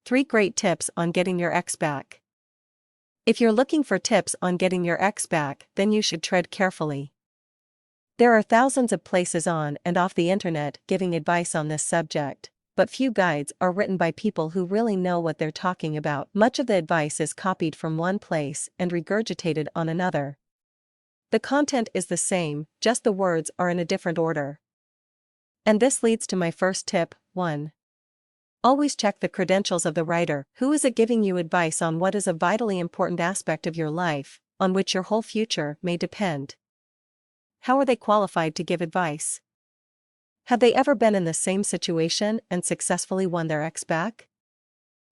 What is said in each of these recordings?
3 great tips on getting your ex back. If you're looking for tips on getting your ex back, then you should tread carefully. There are thousands of places on and off the internet giving advice on this subject, but few guides are written by people who really know what they're talking about. Much of the advice is copied from one place and regurgitated on another. The content is the same, just the words are in a different order. And this leads to my first tip. 1. Always check the credentials of the writer. Who is it giving you advice on what is a vitally important aspect of your life, on which your whole future may depend? How are they qualified to give advice? Have they ever been in the same situation and successfully won their ex back?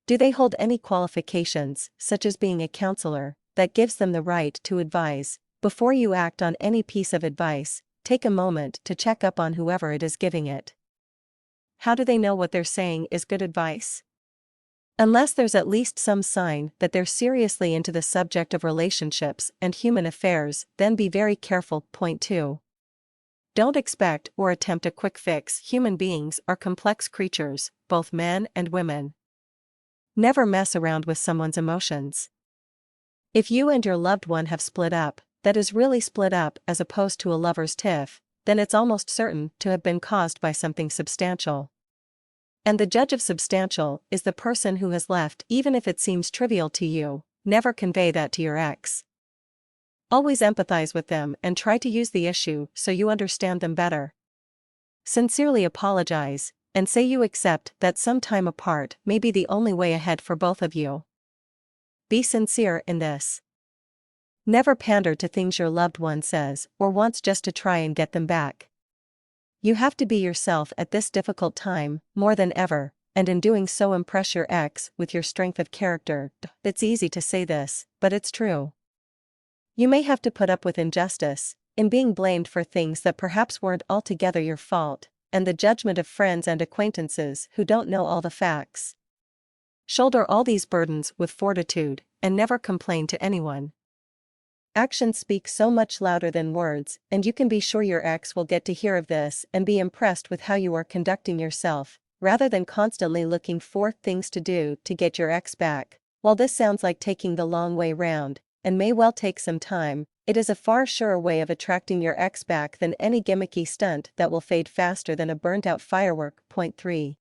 Do they hold any qualifications, such as being a counselor, that gives them the right to advise? Before you act on any piece of advice, take a moment to check up on whoever it is giving it. How do they know what they're saying is good advice? Unless there's at least some sign that they're seriously into the subject of relationships and human affairs, then be very careful. Point 2. Don't expect or attempt a quick fix. Human beings are complex creatures, both men and women. Never mess around with someone's emotions. If you and your loved one have split up, that is really split up as opposed to a lover's tiff, then it's almost certain to have been caused by something substantial. And the judge of substantial is the person who has left. Even if it seems trivial to you, never convey that to your ex. Always empathize with them and try to use the issue so you understand them better. Sincerely apologize, and say you accept that some time apart may be the only way ahead for both of you. Be sincere in this. Never pander to things your loved one says or wants just to try and get them back. You have to be yourself at this difficult time, more than ever, and in doing so impress your ex with your strength of character. It's easy to say this, but it's true. You may have to put up with injustice, in being blamed for things that perhaps weren't altogether your fault, and the judgment of friends and acquaintances who don't know all the facts. Shoulder all these burdens with fortitude, and never complain to anyone. Actions speak so much louder than words, and you can be sure your ex will get to hear of this and be impressed with how you are conducting yourself, rather than constantly looking for things to do to get your ex back. While this sounds like taking the long way round, and may well take some time, it is a far surer way of attracting your ex back than any gimmicky stunt that will fade faster than a burnt-out firework. Point 3.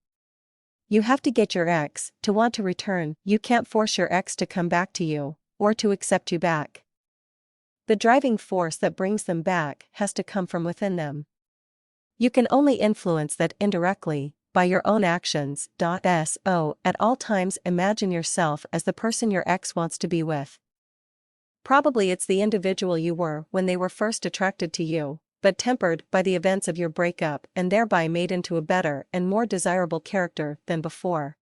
You have to get your ex to want to return. You can't force your ex to come back to you, or to accept you back. The driving force that brings them back has to come from within them. You can only influence that indirectly, by your own actions. So, at all times imagine yourself as the person your ex wants to be with. Probably it's the individual you were when they were first attracted to you, but tempered by the events of your breakup and thereby made into a better and more desirable character than before.